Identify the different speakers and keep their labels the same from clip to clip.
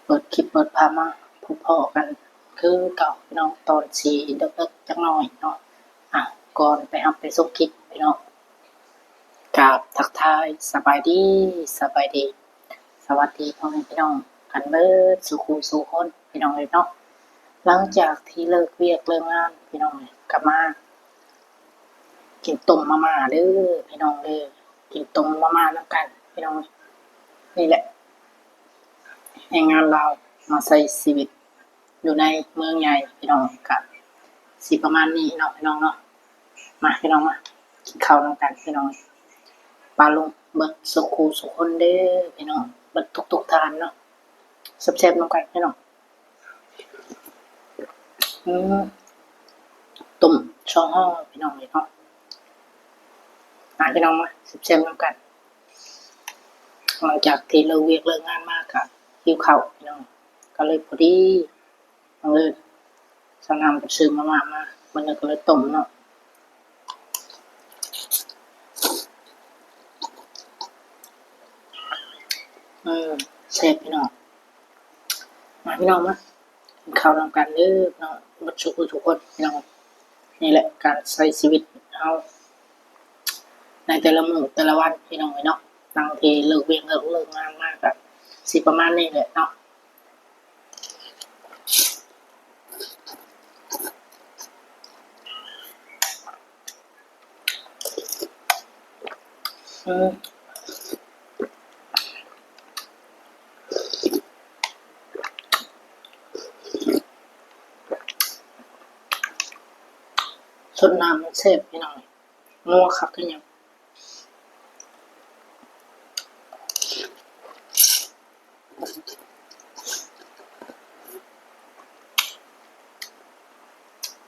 Speaker 1: เปิดคลิปเปิดภาพมาพบพ่อกันคือเก่าพี่น้องตอนสีเด็กๆจักหน่อยเนาะก่อนไปไปส่งคลิปพี่น้องกราบทักทายสบายดีสบายดีสวัสดีพ่อแม่พี่น้องกันเบิดสู่คู่สู่คนพี่น้องเลยเนาะหลังจากที่เลิกเวียกเลิกงานพี่น้องเลยกลับมากินต้มมาม่าเด้อพี่น้องเด้อกินต้มมาม่าแล้วกันพี่น้องนี่แหละให้งานเรามาใส่ชีวิตอยู่ในเมืองใหญ่พี่น้องกับสิประมาณนี้เนาะพี่น้องเนาะมาพี่น้องมากินข้าวนำกันพี่น้องปลาลงเบิดสุขูสุคนเด้อพี่น้องเบิดทุกทานเนาะแซ่บๆนำกันพี่น้องต้มช่องห้อพี่น้องเลยเนาะมาพี่น้องมาแซ่บๆนำกันหลังจากที่เราเวียกเลิกงานมากค่ะหิวข้าวพี่น้องก็เลยพอดีสนามไปซื้อมามันก็เลยต้มเนาะแซ่บพี่น้องมาพี่น้องมากินข้าวนำกันเด้อพี่น้องบัดทุกคนพี่น้องนี่แหละการใช้ชีวิตเอาในแต่ละมื้อแต่ละวันพี่น้องเนาะบางทีเลิกเวียกเลิกงานมากแบบสิประมาณนี้แหละเนาะสดน้ำมันแซ่บพี่น้องนัวคักคือหยัง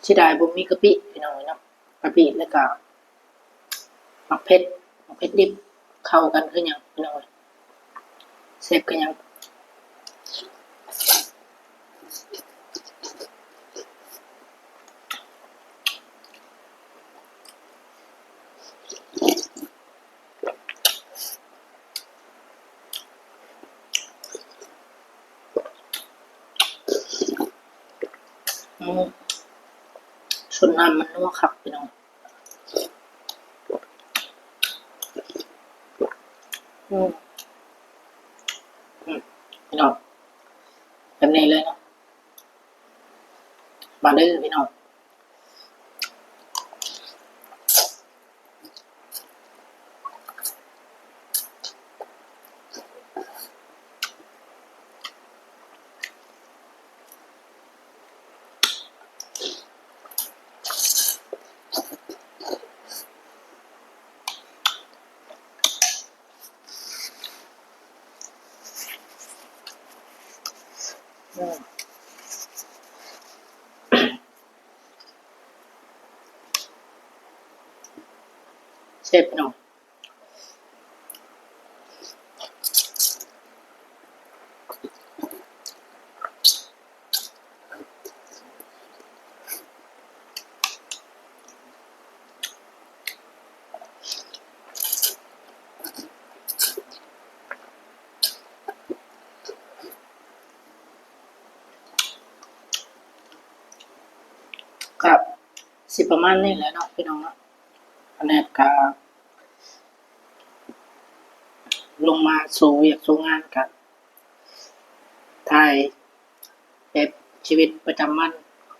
Speaker 1: สิได้บ่มีกะปิพี่น้องเนาะกะปิแล้วก็มักเผ็ดดิบเข้ากันคือหยังพี่น้องแซ่บคือหยังสดน้ำมันนัวคักพี่น้องพี่น้องแบบนี้เลยเนาะมาเด้อพี่น้องแซ่บพี่น้องครับสิประมาณนี้แหละเนาะพี่น้องเนาะอันนี้ก็ลงมาสู่เวียกสู่งานกันถ่ายแบบชีวิตประจำวัน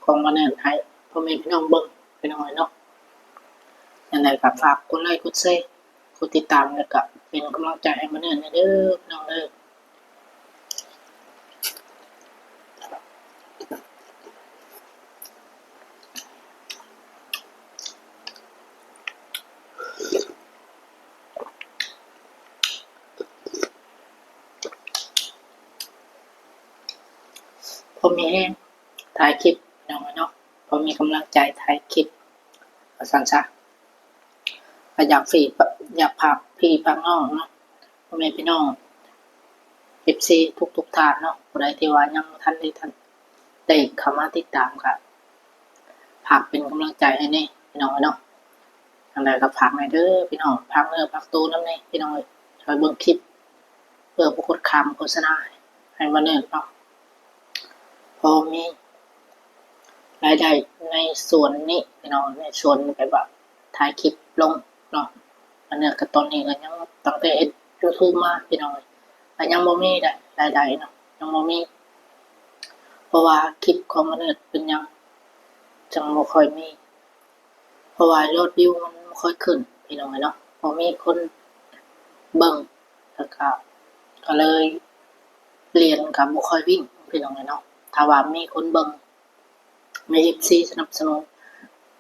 Speaker 1: ของมนุษย์ให้พ่อแม่พี่น้องเบิ่งพี่น้องเนาะยังไงก็ฝากกดไลค์กดแชร์กดติดตามแล้วก็เป็นกำลังใจให้มนุษย์เด้อพี่น้องเด้อผมมีแห้งถ่ายคลิปพี่น้องเนาะผมมีกำลังใจถ่ายคลิปสั้นซะอยากอยากพาพี่พาน้องเนาะพ่อแม่พี่น้อง FC ทุกท่านเนาะผู้ใดที่ว่ายังท่านได้เข้ามาติดตามก็ฝากเป็นกำลังใจให้แน่พี่น้องเนาะทางใดก็ฝากหน่อยเด้อพี่น้องฝากเนื้อฝากตัวนำแน่พี่น้องช่วยเบิ่งคลิปเพื่อบ่กดข้ามโฆษณาให้มาเนิ่นเนาะ อมีรายได้ในส่วนนี้พี่น้องในส่วนแบบว่าถ่ายคลิปลงเนาะอันเนี้ยก็ตอนนี้ก็ยังตั้งแต่เฮ็ด YouTube มาพี่น้องก็ยังบ่มีได้รายได้เนาะยังบ่มีเพราะว่าคลิปของมันเนี่ยเป็นหยังจังบ่ค่อยมีเพราะว่ายอดวิวมันบ่ค่อยขึ้นพี่น้องเนาะบ่มีคนเบิ่งแล้วก็เลยเรียนก็บ่ค่อยวิ่งพี่น้องเนาะถ้าว่ามีคนเบิ่งมี FC สนับสนุน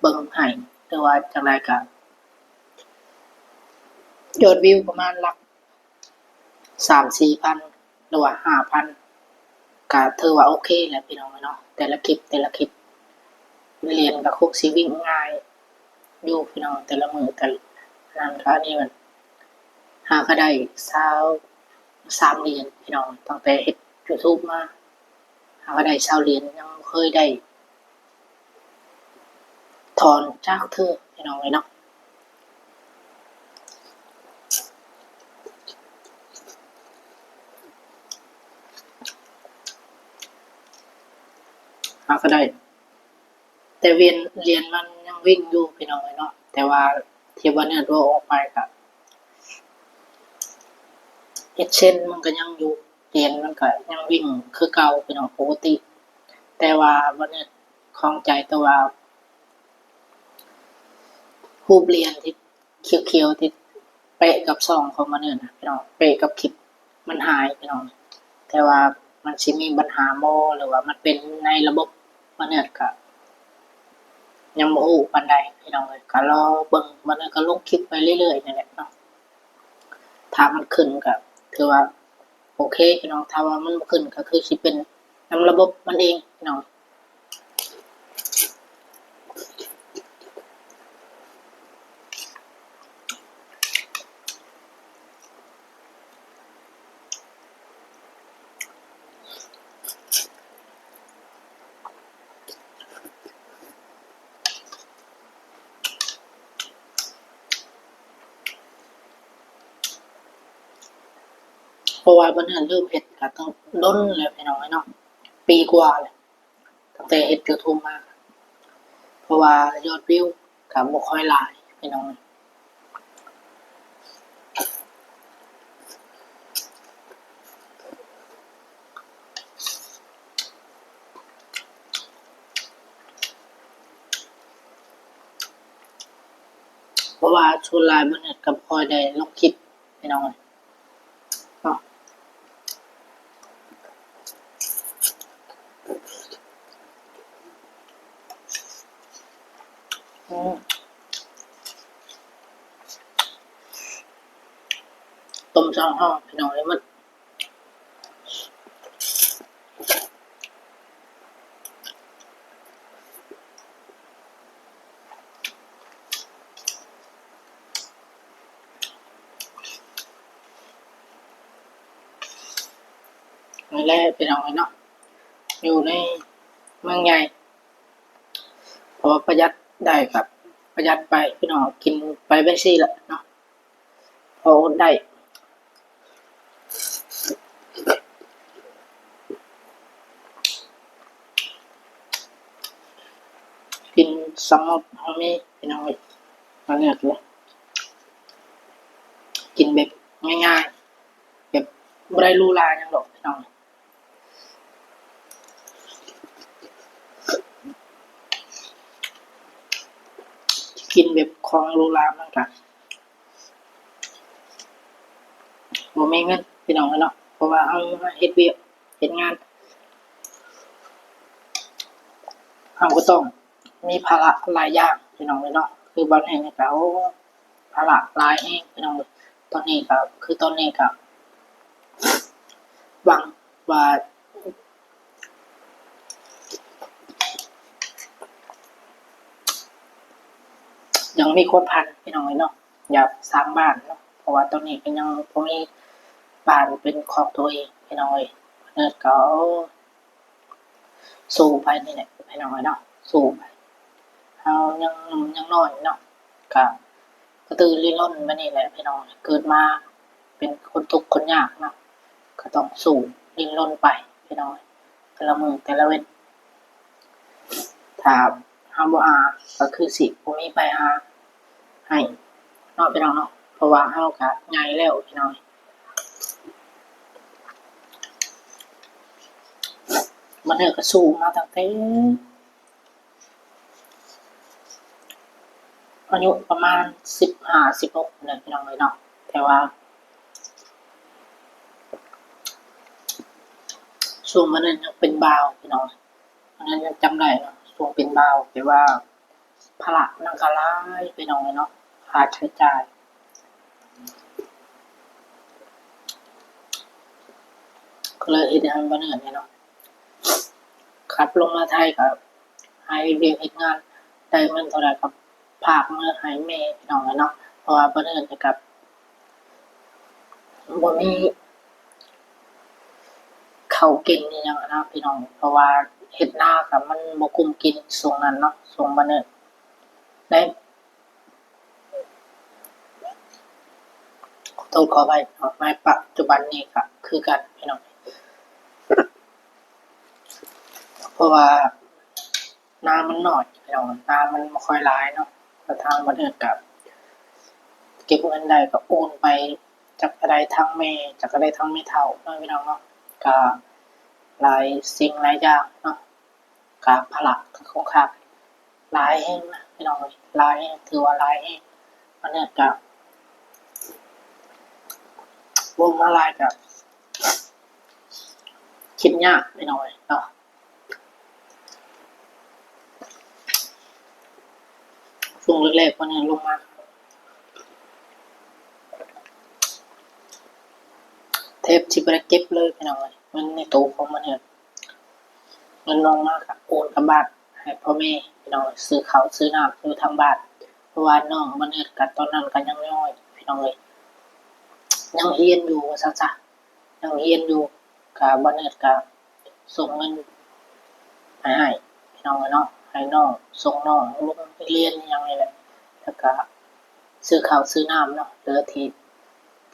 Speaker 1: เบิ่งให้หรือว่าจังไดก็ยอดวิวประมาณหลัก 3-4 พันหรือว่า 5,000 ก็ถือว่าโอเคแหละพี่น้องเนาะแต่ละคลิปเรียนก็คงสิวิ่งง่ายอยู่พี่น้องแต่ละมื้อแต่นั้นก็อันนี้มันหาก็ได้23เหรียญพี่น้องตั้งแต่เฮ็ด YouTube มาหาก็ได้20เหรียญยังบ่เคยได้ถอนจากเทื่อพี่น้องเนาะหาก็ได้แต่เรียนมันยังวิ่งอยู่พี่น้องเนาะแต่ว่าที่ว่าเนี่ยตัวออกไปก็เฮ็ดเช่นมันก็ยังอยู่เรียนมันก็ยังวิ่งคือเก่าพี่น้องปกติแต่ว่าวันนี้ข้องใจแต่ว่ารูปเรียนที่เขียวๆที่เป๊ะกับช่องของมันเนี่ยนะพี่น้องเป๊ะกับคลิปมันหายพี่น้องแต่ว่ามันสิมีปัญหาบ่หรือว่ามันเป็นในระบบมันเนี่ยก็ยังบ่ฮู้ปานใดพี่น้องเอ้ยก็รอเบิ่งมันก็ลงคลิปไปเรื่อยๆนั่นแหละเนาะถ้ามันขึ้นก็ถือว่าโอเคพี่น้องถ้าว่ามันบ่ขึ้นก็คือสิเป็นนำระบบมันเองพี่น้องเพราะว่ามันเริ่มเฮ็ดก็ต้องดนแล้วพี่น้องเนาะปีกว่าแล้วตั้งแต่เฮ็ด YouTube มาเพราะว่ายอดวิวก็บ่ค่อยหลายพี่น้องเพราะว่าส่วนหลายมันเนี่ยก็บ่ค่อยได้ลงคลิปพี่น้องเนาะอืมต้ม2ห้อพี่น้องเอ้ยมันนั่นแหละพี่น้องเอ้ยเนาะอยู่ในเมืองใหญ่เพราะว่าประหยัดได้ครับประหยัดไปพี่น้องกินไปจั่งซี้แหละเนาะพออดได้กินสำหรับเฮามีพี่น้องเอ้ยอันเนี้ยเลยกินแบบง่ายๆแบบบ่ได้หรูหราหยังดอกพี่น้องกินแบบของหรูหรามันก็บ่มีเงินพี่น้องเอ้ยเนาะเพราะว่าเฮาเฮ็ดเวียกเฮ็ดงานเฮาก็ต้องมีภาระหลายอย่างพี่น้องเอ้ยเนาะคือบางแห่งนี่ก็โอ้ภาระหลายแรงพี่น้องเอ้ยตอนนี้ก็คือตอนนี้ก็หวังว่ายังมีความฝันพี่น้องเอ้ยเนาะอยากสร้างบ้านเนาะเพราะว่าตอนนี้ก็ยังบ่มีบ้านเป็นของตัวเองพี่น้องเอ้ยเนิดก็สู้ไปนี่แหละพี่น้องเอ้ยเนาะสู้ไปเฮายังน้อยเนาะก็กระตือรือร้นมานี่แหละพี่น้องเกิดมาเป็นคนทุกข์คนยากเนาะก็ต้องสู้ดิ้นรนไปพี่น้องแต่ละมื้อแต่ละเว้น ถ้าเฮาบ่อาก็คือสิบ่มีไปอาให้เนาะพี่น้องเนาะเพราะว่าเฮาก็ใหญ่แล้วพี่น้องมันก็สู้มาตั้งแต่อายุประมาณ15-16เนี่ยพี่น้องเนาะแต่ว่าช่วงมันนั้นยังเป็นบ่าวพี่น้องอันนั้นยังจำได้เนาะช่วงเป็นบ่าวแต่ว่าภาระมันก็หลายพี่น้องเนาะค่าใช้จ่ายก็เลยเฮ็ดให้มันบ่เหนื่อยเนาะขับลงมาไทยก็ให้เวียกเฮ็ดงานได้เงินเท่าใดก็ฝากมาให้แม่พี่น้องเนาะเพราะว่าบ่เหนื่อยกับบ่มีข้าวกินอีหยังนะพี่น้องเพราะว่าเฮ็ดนาก็มันบ่คุ้มกินช่วงนั้นเนาะช่วงบ่เหนื่อยได้ขอโทษขออภัยเนาะในปัจจุบันนี้ก็คือกันพี่น้องเพราะว่านามันน้อยพี่น้องนามันบ่ค่อยหลายเนาะแล้วทางบ่เหนื่อยก็เก็บเงินได้ก็โอนไปจักก็ได้ทางแม่จักก็ได้ทางแม่เฒ่าเนาะพี่น้องเนาะก็หลายสิ่งหลายอย่างเนาะก็ภาระก็ค่อนข้างหลายแรงนะพี่น้องหลายแรงถือว่าหลายแรงอันเนี้ยก็บ่มาหลายก็คิดยากพี่น้องเนาะช่วงแรกๆมันลงมาเทปสิบ่ได้เก็บเลยพี่น้องมันในตู้ของมันเนี่ยเงินลงมาก็โอนกลับบ้านให้พ่อแม่พี่น้องซื้อข้าวซื้อน้ำอยู่ทางบ้านเพราะว่าน้องมันเนี่ยก็ตอนนั้นก็ยังน้อยพี่น้องยังเรียนอยู่ว่าซั่นซะยังเรียนอยู่ก็บ่เนี่ยก็ส่งเงินให้พี่น้องเนาะให้น้องส่งน้องลงไปเรียนอิหยังนี่แหละแล้วก็ซื้อข้าวซื้อน้ำเนาะเหลือที่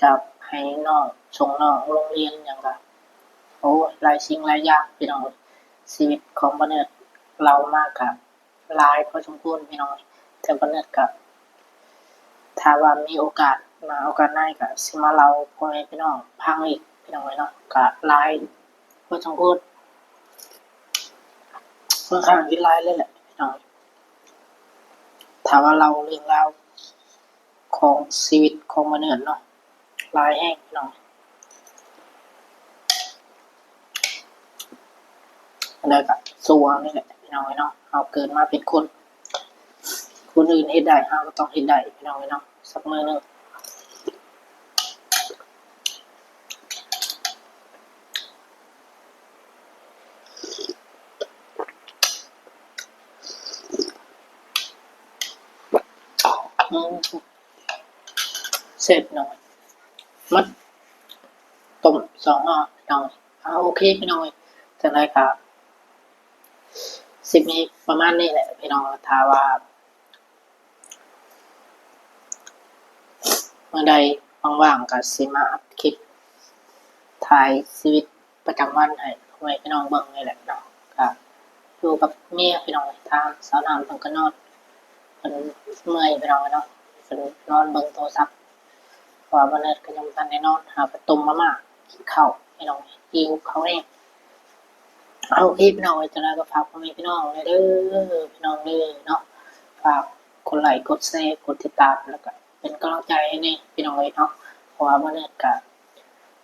Speaker 1: จะให้น้องส่งน้องโรงเรียนหยังก็โอ้หลายสิ่งหลายอย่างพี่น้องชีวิตของบ่เนี่ยเรามาก็หลายพอสมควรพี่น้องแต่บ่เนี่ยก็ถ้าว่ามีโอกาสมาโอกาสหน้าก็สิมาเล่าพ่อแม่พี่น้องฟังอีกพี่น้องเนาะก็หลายพอสมควรค่อนข้างที่หลายเลยแหละพี่น้องถ้าว่าเราเรื่องราวของชีวิตของมนุษย์เนาะหลายแห่งพี่น้องอันนั้นก็สู้เอานี่แหละพี่น้องเนาะเราเกิดมาเป็นคนคนอื่นเฮ็ดได้เราก็ต้องเฮ็ดได้พี่น้องเนาะสักมื้อนึงเสร็จหน่อยมัดต้ม2ห่อพี่น้องโอเคพี่น้องจังได๋ก็สิมีประมาณนี้แหละพี่น้องถ้าว่าเมื่อใดว่างๆก็สิมาอัปคลิปถ่ายชีวิตประจำวันให้พ่อแม่พี่น้องเบิ่งนี่แหละเนาะก็อยู่กับเมียพี่น้องทางสาวน้ำเพิ่นก็นอนเพิ่นเมื่อยพี่น้องเนาะเพิ่นนอนเบิ่งโทรศัพท์เพราะว่ามื้อนั้นก็ยังบ่ทันได้นอนหาไปต้มมาม่ากินข้าวพี่น้องหิวข้าวแรงโอเคพี่น้องจังได๋ก็ฝากพ่อแม่พี่น้องเด้อพี่น้องเด้อเนาะฝากกดไลค์กดแชร์กดติดตามแล้วก็เป็นกำลังใจให้แน่พี่น้องเนาะเพราะว่ามื้อนั้นก็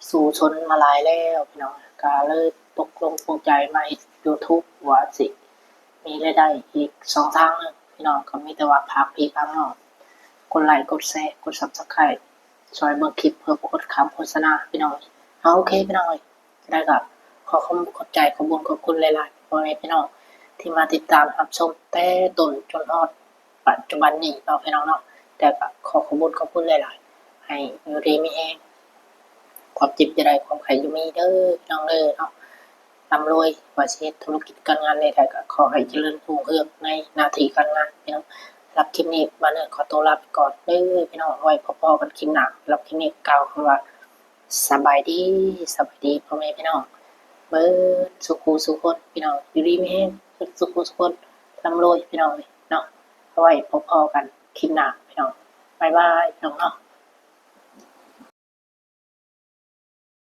Speaker 1: สู่ชนมาหลายแล้วพี่น้องก็เลยตกลงปลงใจมาเฮ็ด YouTube ว่าสิมีรายได้อีก2ทางนึงพี่น้องก็มีแต่ว่าฝากพี่ฝากน้องกดไลค์กดแชร์กด Subscribe ช่วยเบิ่งคลิปเพื่อบ่กดคำโฆษณาพี่น้องโอเคพี่น้องได้ก็ขอขอบใจขอบคุณขอบคุณหลายๆพ่อแม่พี่น้องที่มาติดตามรับชมแต่ต้นจนฮอดปัจจุบันนี้เนาะพี่น้องเนาะแต่ก็ขอขอบคุณขอบคุณหลายๆให้อยู่ดีมีแรงความเจ็บจะได้ความไข้อยู่มีเด้อพี่น้องเด้อเนาะร่ำรวยว่าสิเฮ็ดธุรกิจการงานใดๆก็ขอให้เจริญรุ่งเรืองในหน้าที่การงานพี่น้องรับคลิปนี้มาเนี่ยขอตัวลาไปก่อนเด้อพี่น้องไว้พบกันคลิปหน้ารับคลิปนี้กล่าวคำว่าสบายดีสบายดีพ่อแม่พี่น้องเบิดสุขุสุขคนพี่น้องอยู่ดีมีแรงสุขุสุขคน ร่ำรวยพี่น้องเนาะเอาไว้พบกันคลิปหน้าพี่น้องบ๊ายบายพี่น้องเนาะ